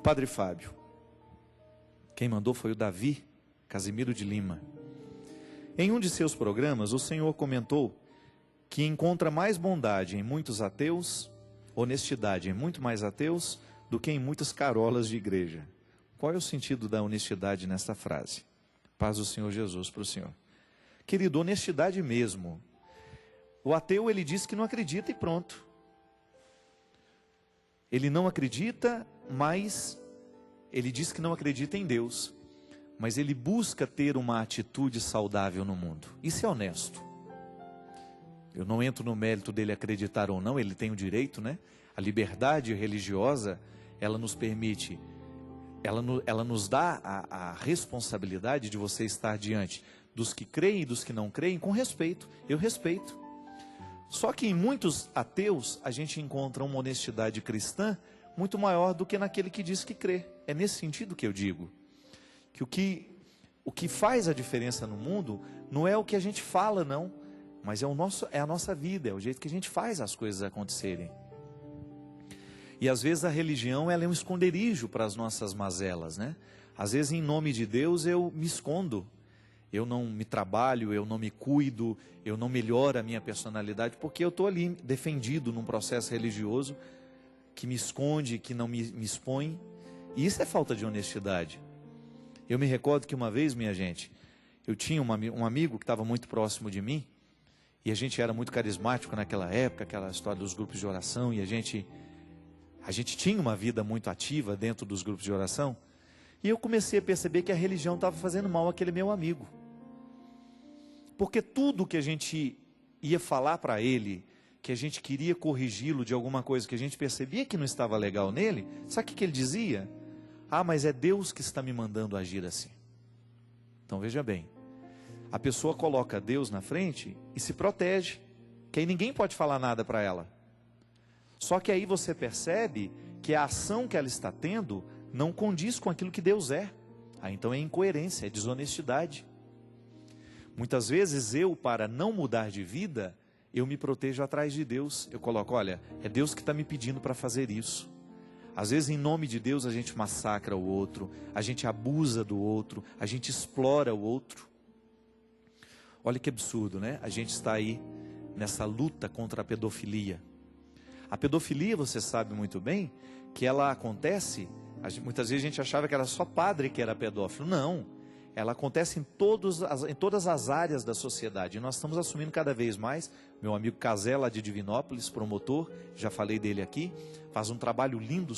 Padre Fábio. Quem mandou foi o Davi Casimiro de Lima. Em um de seus programas, o Senhor comentou que encontra mais bondade em muitos ateus, honestidade em muito mais ateus, do que em muitas carolas de igreja. Qual é o sentido da honestidade nesta frase? Paz do Senhor Jesus para o Senhor. Querido, honestidade mesmo. O ateu, ele diz que não acredita e pronto. Ele não acredita, mas ele diz que não acredita em Deus. Mas ele busca ter uma atitude saudável no mundo. Isso é honesto. Eu não entro no mérito dele acreditar ou não, ele tem o direito, né? A liberdade religiosa, ela nos permite, ela nos dá a responsabilidade de você estar diante dos que creem e dos que não creem com respeito. Eu respeito. Só que em muitos ateus a gente encontra uma honestidade cristã muito maior do que naquele que diz que crê. É nesse sentido que eu digo que o que faz a diferença no mundo não é o que a gente fala, não, mas é a nossa vida, é o jeito que a gente faz as coisas acontecerem. E às vezes a religião, ela é um esconderijo para as nossas mazelas, né? Às vezes em nome de Deus eu me escondo, eu não me trabalho, eu não me cuido, eu não melhoro a minha personalidade, porque eu estou ali defendido num processo religioso que me esconde, que não me expõe, e isso é falta de honestidade. Eu me recordo que uma vez, minha gente, eu tinha um amigo que estava muito próximo de mim, e a gente era muito carismático naquela época, aquela história dos grupos de oração, e a gente tinha uma vida muito ativa dentro dos grupos de oração, e eu comecei a perceber que a religião estava fazendo mal àquele meu amigo. Porque tudo que a gente ia falar para ele, que a gente queria corrigi-lo de alguma coisa que a gente percebia que não estava legal nele, sabe o que ele dizia? Ah, mas é Deus que está me mandando agir assim. Então veja bem, a pessoa coloca Deus na frente e se protege, que aí ninguém pode falar nada para ela. Só que aí você percebe que a ação que ela está tendo não condiz com aquilo que Deus é. Aí então é incoerência, é desonestidade. Muitas vezes eu, para não mudar de vida, eu me protejo atrás de Deus. Eu coloco, olha, é Deus que está me pedindo para fazer isso. Às vezes em nome de Deus a gente massacra o outro, a gente abusa do outro, a gente explora o outro. Olha que absurdo, né? A gente está aí nessa luta contra a pedofilia. A pedofilia, você sabe muito bem, que ela acontece, muitas vezes a gente achava que era só padre que era pedófilo. Não, ela acontece em todas as áreas da sociedade. E nós estamos assumindo cada vez mais. Meu amigo Casella de Divinópolis, promotor, já falei dele aqui, faz um trabalho lindo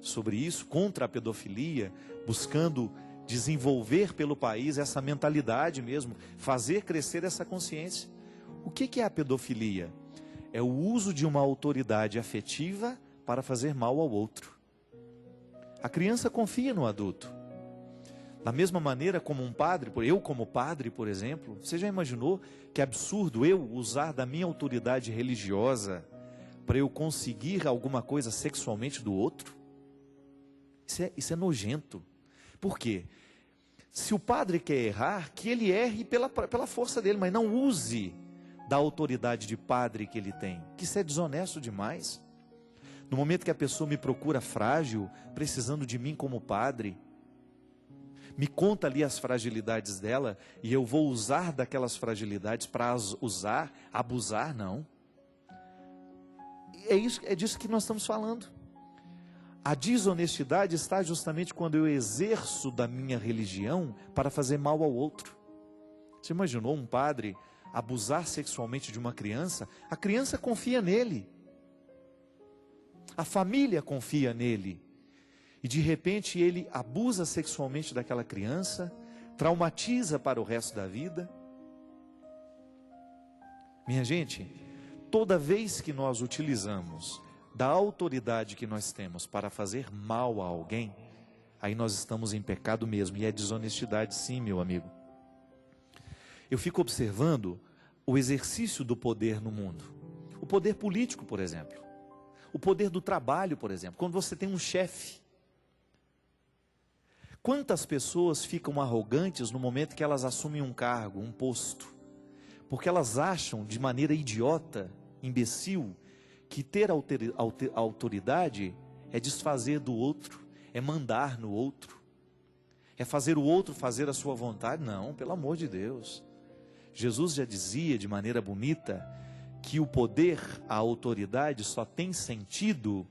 sobre isso, contra a pedofilia, buscando desenvolver pelo país essa mentalidade mesmo, fazer crescer essa consciência. O que é a pedofilia? É o uso de uma autoridade afetiva para fazer mal ao outro. A criança confia no adulto. Da mesma maneira como um padre, eu como padre, por exemplo, você já imaginou que absurdo eu usar da minha autoridade religiosa para eu conseguir alguma coisa sexualmente do outro? Isso é nojento. Por quê? Se o padre quer errar, que ele erre pela força dele, mas não use da autoridade de padre que ele tem, que isso é desonesto demais. No momento que a pessoa me procura frágil, precisando de mim como padre, me conta ali as fragilidades dela, e eu vou usar daquelas fragilidades para abusar, não. É disso que nós estamos falando. A desonestidade está justamente quando eu exerço da minha religião para fazer mal ao outro. Você imaginou um padre abusar sexualmente de uma criança? A criança confia nele. A família confia nele. E de repente ele abusa sexualmente daquela criança, traumatiza para o resto da vida. Minha gente, toda vez que nós utilizamos da autoridade que nós temos para fazer mal a alguém, aí nós estamos em pecado mesmo, e é desonestidade sim, meu amigo. Eu fico observando o exercício do poder no mundo. O poder político, por exemplo. O poder do trabalho, por exemplo. Quando você tem um chefe. Quantas pessoas ficam arrogantes no momento que elas assumem um cargo, um posto? Porque elas acham de maneira idiota, imbecil, que ter autoridade é desfazer do outro, é mandar no outro, é fazer o outro fazer a sua vontade. Não, pelo amor de Deus. Jesus já dizia de maneira bonita que o poder, a autoridade só tem sentido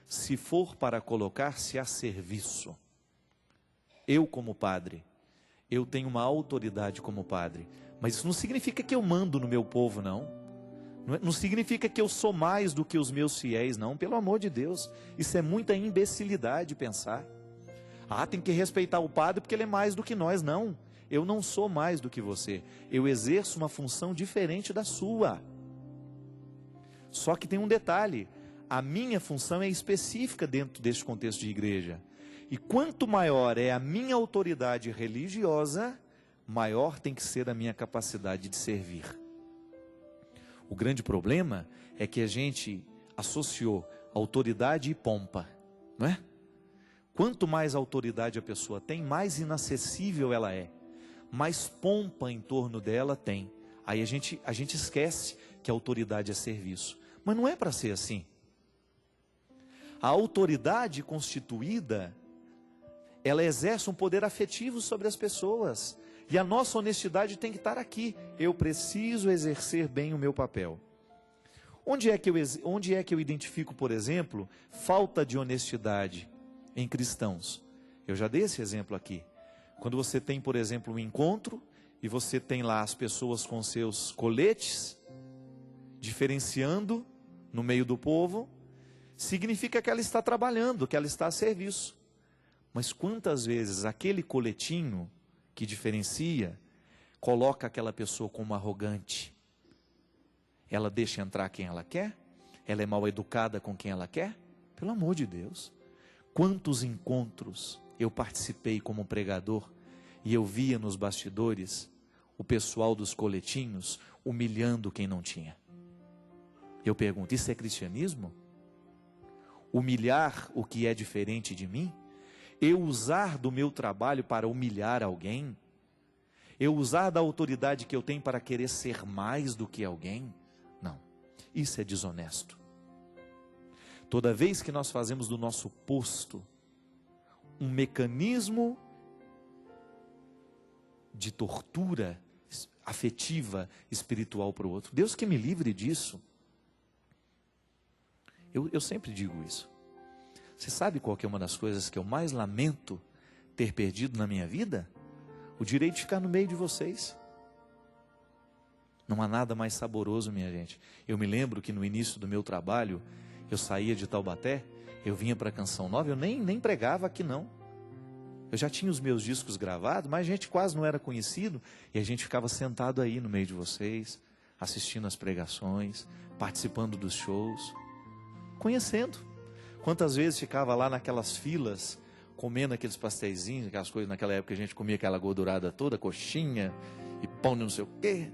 se for para colocar-se a serviço. Eu, como padre, eu tenho uma autoridade como padre, mas isso não significa que eu mando no meu povo, não. Não significa que eu sou mais do que os meus fiéis, não. Pelo amor de Deus, isso é muita imbecilidade pensar. Tem que respeitar o padre porque ele é mais do que nós. Não, eu não sou mais do que você. Eu exerço uma função diferente da sua. Só que tem um detalhe: a minha função é específica dentro deste contexto de igreja. E quanto maior é a minha autoridade religiosa, maior tem que ser a minha capacidade de servir. O grande problema é que a gente associou autoridade e pompa, não é? Quanto mais autoridade a pessoa tem, mais inacessível ela é, mais pompa em torno dela tem. Aí a gente esquece que a autoridade é serviço. Mas não é para ser assim. A autoridade constituída, ela exerce um poder afetivo sobre as pessoas. E a nossa honestidade tem que estar aqui. Eu preciso exercer bem o meu papel. Onde é que eu identifico, por exemplo, falta de honestidade em cristãos? Eu já dei esse exemplo aqui. Quando você tem, por exemplo, um encontro, e você tem lá as pessoas com seus coletes, diferenciando no meio do povo, significa que ela está trabalhando, que ela está a serviço. Mas quantas vezes aquele coletinho que diferencia, coloca aquela pessoa como arrogante? Ela deixa entrar quem ela quer? Ela é mal educada com quem ela quer? Pelo amor de Deus. Quantos encontros eu participei como pregador e eu via nos bastidores o pessoal dos coletinhos humilhando quem não tinha. Eu pergunto, isso é cristianismo? Humilhar o que é diferente de mim? Eu usar do meu trabalho para humilhar alguém? Eu usar da autoridade que eu tenho para querer ser mais do que alguém? Não, isso é desonesto. Toda vez que nós fazemos do nosso posto um mecanismo de tortura afetiva, espiritual para o outro, Deus que me livre disso. Eu sempre digo isso. Você sabe qual que é uma das coisas que eu mais lamento ter perdido na minha vida? O direito de ficar no meio de vocês. Não há nada mais saboroso, minha gente. Eu me lembro que no início do meu trabalho, eu saía de Taubaté, eu vinha para a Canção Nova, eu nem pregava aqui não. Eu já tinha os meus discos gravados, mas a gente quase não era conhecido, e a gente ficava sentado aí no meio de vocês, assistindo as pregações, participando dos shows, conhecendo. Quantas vezes ficava lá naquelas filas, comendo aqueles pasteizinhos, aquelas coisas, naquela época a gente comia aquela gordurada toda, coxinha e pão de não sei o quê.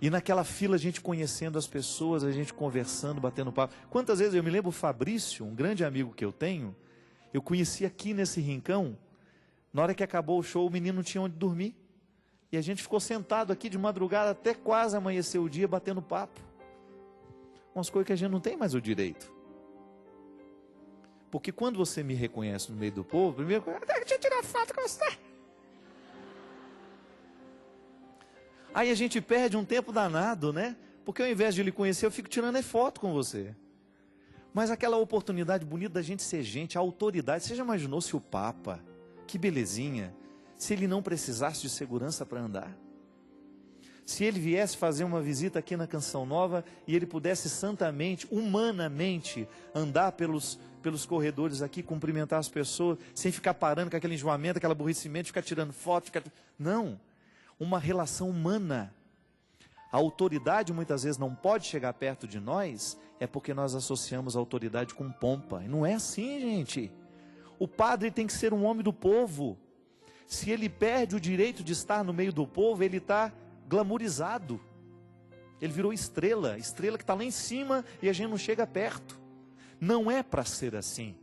E naquela fila a gente conhecendo as pessoas, a gente conversando, batendo papo. Quantas vezes eu me lembro o Fabrício, um grande amigo que eu tenho, eu conheci aqui nesse rincão, na hora que acabou o show o menino não tinha onde dormir. E a gente ficou sentado aqui de madrugada até quase amanhecer o dia batendo papo. Umas coisas que a gente não tem mais o direito. Porque quando você me reconhece no meio do povo, primeiro, deixa eu tirar foto com você. Aí a gente perde um tempo danado, né? Porque ao invés de lhe conhecer, eu fico tirando foto com você. Mas aquela oportunidade bonita da gente ser gente, a autoridade. Você já imaginou se o Papa, que belezinha, se ele não precisasse de segurança para andar? Se ele viesse fazer uma visita aqui na Canção Nova e ele pudesse santamente, humanamente, andar pelos corredores aqui, cumprimentar as pessoas, sem ficar parando com aquele enjoamento, aquele aborrecimento, ficar tirando foto, Não, uma relação humana. A autoridade muitas vezes não pode chegar perto de nós, é porque nós associamos a autoridade com pompa. E não é assim, gente. O padre tem que ser um homem do povo. Se ele perde o direito de estar no meio do povo, ele está glamourizado. Ele virou estrela que está lá em cima e a gente não chega perto. Não é para ser assim.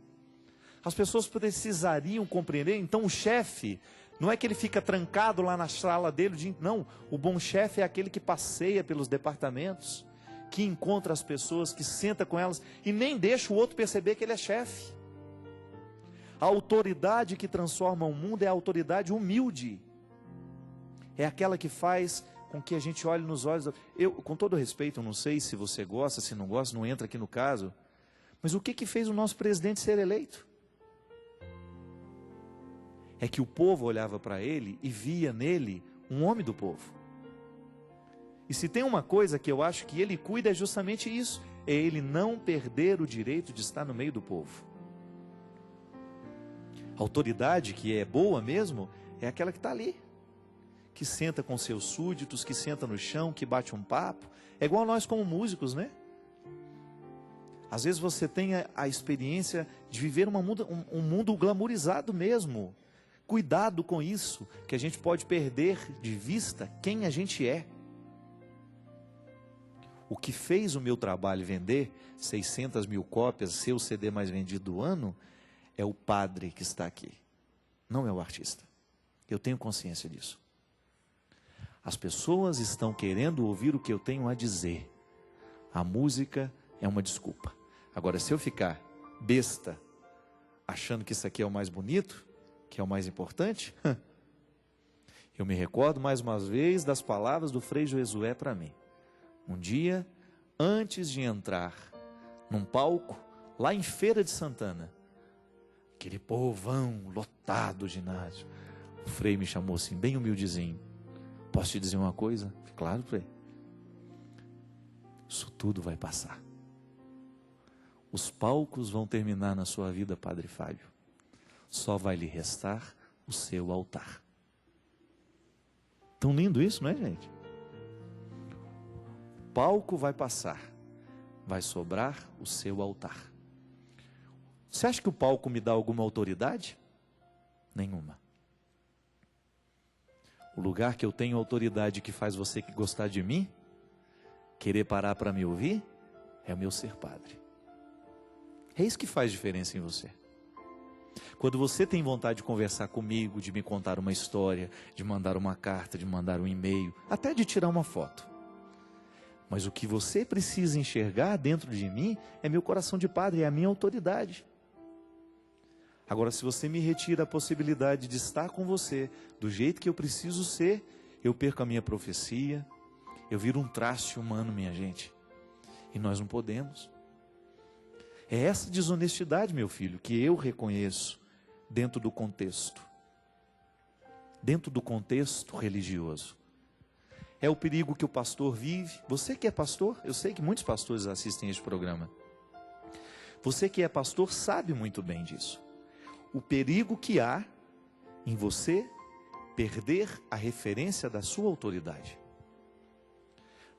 As pessoas precisariam compreender. Então o chefe, não é que ele fica trancado lá na sala dele, não. O bom chefe é aquele que passeia pelos departamentos, que encontra as pessoas, que senta com elas e nem deixa o outro perceber que ele é chefe. A autoridade que transforma o mundo é a autoridade humilde. É aquela que faz com que a gente olhe nos olhos. Eu, com todo respeito, eu não sei se você gosta, se não gosta, não entra aqui no caso. Mas o que fez o nosso presidente ser eleito? É que o povo olhava para ele e via nele um homem do povo. E se tem uma coisa que eu acho que ele cuida é justamente isso. É ele não perder o direito de estar no meio do povo. A autoridade que é boa mesmo é aquela que está ali. Que senta com seus súditos, que senta no chão, que bate um papo. É igual nós como músicos, né? Às vezes você tem a experiência de viver um mundo glamourizado mesmo. Cuidado com isso, que a gente pode perder de vista quem a gente é. O que fez o meu trabalho vender 600 mil cópias, ser o CD mais vendido do ano, é o padre que está aqui, não é o artista. Eu tenho consciência disso. As pessoas estão querendo ouvir o que eu tenho a dizer. A música é uma desculpa. Agora, se eu ficar besta, achando que isso aqui é o mais bonito, que é o mais importante, eu me recordo mais uma vez das palavras do Frei Josué para mim. Um dia, antes de entrar num palco, lá em Feira de Santana, aquele povão lotado o ginásio, o Frei me chamou assim, bem humildezinho. Posso te dizer uma coisa? Claro, Frei. Isso tudo vai passar. Os palcos vão terminar na sua vida, Padre Fábio. Só vai lhe restar o seu altar. Tão lindo isso, não é, gente? O palco vai passar. Vai sobrar o seu altar. Você acha que o palco me dá alguma autoridade? Nenhuma. O lugar que eu tenho autoridade que faz você gostar de mim, querer parar para me ouvir, é o meu ser padre. É isso que faz diferença em você. Quando você tem vontade de conversar comigo, de me contar uma história, de mandar uma carta, de mandar um e-mail, até de tirar uma foto. Mas o que você precisa enxergar dentro de mim é meu coração de padre, é a minha autoridade. Agora, se você me retira a possibilidade de estar com você do jeito que eu preciso ser, eu perco a minha profecia, eu viro um traste humano, minha gente. E nós não podemos. É essa desonestidade, meu filho, que eu reconheço dentro do contexto. Dentro do contexto religioso. É o perigo que o pastor vive. Você que é pastor, eu sei que muitos pastores assistem este programa. Você que é pastor sabe muito bem disso. O perigo que há em você perder a referência da sua autoridade.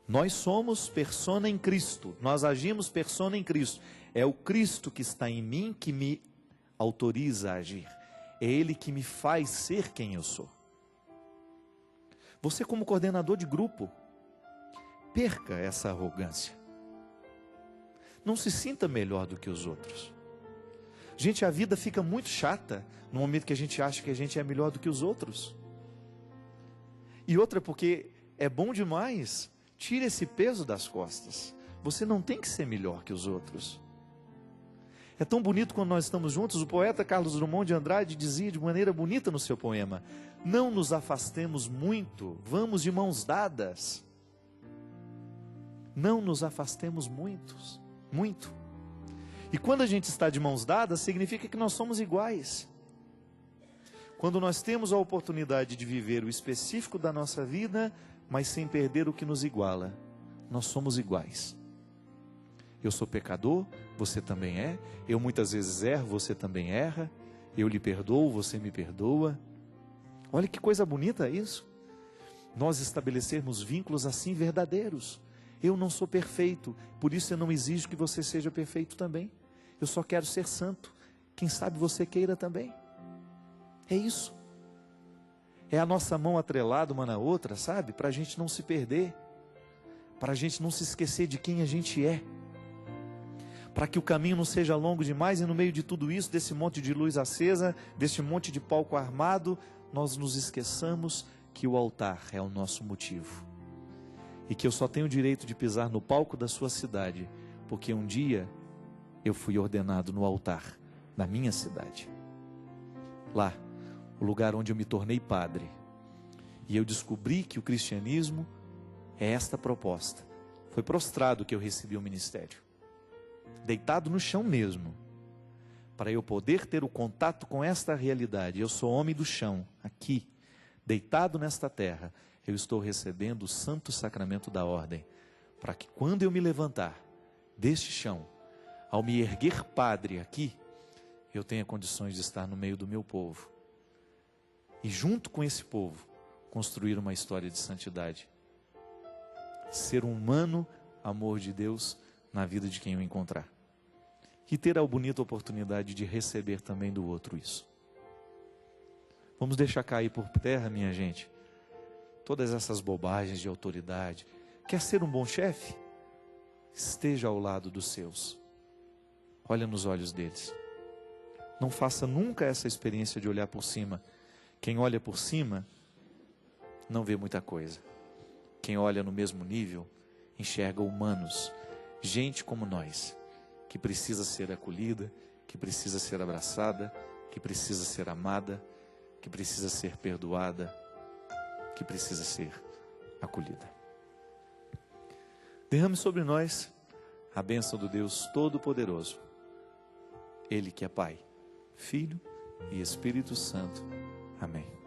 Nós somos persona em Cristo, nós agimos persona em Cristo. É o Cristo que está em mim que me autoriza a agir. É Ele que me faz ser quem eu sou. Você como coordenador de grupo, perca essa arrogância. Não se sinta melhor do que os outros. Gente, a vida fica muito chata no momento que a gente acha que a gente é melhor do que os outros. E outra, porque é bom demais, tira esse peso das costas. Você não tem que ser melhor que os outros. É tão bonito quando nós estamos juntos. O poeta Carlos Drummond de Andrade dizia de maneira bonita no seu poema: não nos afastemos muito, vamos de mãos dadas. Não nos afastemos muito. E quando a gente está de mãos dadas, significa que nós somos iguais. Quando nós temos a oportunidade de viver o específico da nossa vida, mas sem perder o que nos iguala, nós somos iguais. Eu sou pecador, você também é. Eu muitas vezes erro, você também erra. Eu lhe perdoo, você me perdoa. Olha que coisa bonita isso. Nós estabelecermos vínculos assim verdadeiros. Eu não sou perfeito, por isso eu não exijo que você seja perfeito também. Eu só quero ser santo. Quem sabe você queira também. É isso. É a nossa mão atrelada uma na outra, sabe? Para a gente não se perder. Para a gente não se esquecer de quem a gente é. Para que o caminho não seja longo demais e no meio de tudo isso, desse monte de luz acesa, desse monte de palco armado, nós nos esqueçamos que o altar é o nosso motivo. E que eu só tenho o direito de pisar no palco da sua cidade, porque um dia eu fui ordenado no altar da minha cidade. Lá, o lugar onde eu me tornei padre. E eu descobri que o cristianismo é esta proposta. Foi prostrado que eu recebi o ministério. Deitado no chão mesmo. Para eu poder ter o contato com esta realidade. Eu sou homem do chão, aqui, deitado nesta terra. Eu estou recebendo o santo sacramento da ordem. Para que quando eu me levantar deste chão, ao me erguer padre aqui, eu tenha condições de estar no meio do meu povo. E junto com esse povo, construir uma história de santidade. Ser um humano amor de Deus na vida de quem eu encontrar. E ter a bonita oportunidade de receber também do outro isso. Vamos deixar cair por terra, minha gente, todas essas bobagens de autoridade. Quer ser um bom chefe? Esteja ao lado dos seus. Olha nos olhos deles. Não faça nunca essa experiência de olhar por cima. Quem olha por cima não vê muita coisa. Quem olha no mesmo nível enxerga humanos, gente como nós, que precisa ser acolhida, que precisa ser abraçada, que precisa ser amada, que precisa ser perdoada, que precisa ser acolhida. Derrame sobre nós a bênção do Deus Todo-Poderoso. Ele que é Pai, Filho e Espírito Santo. Amém.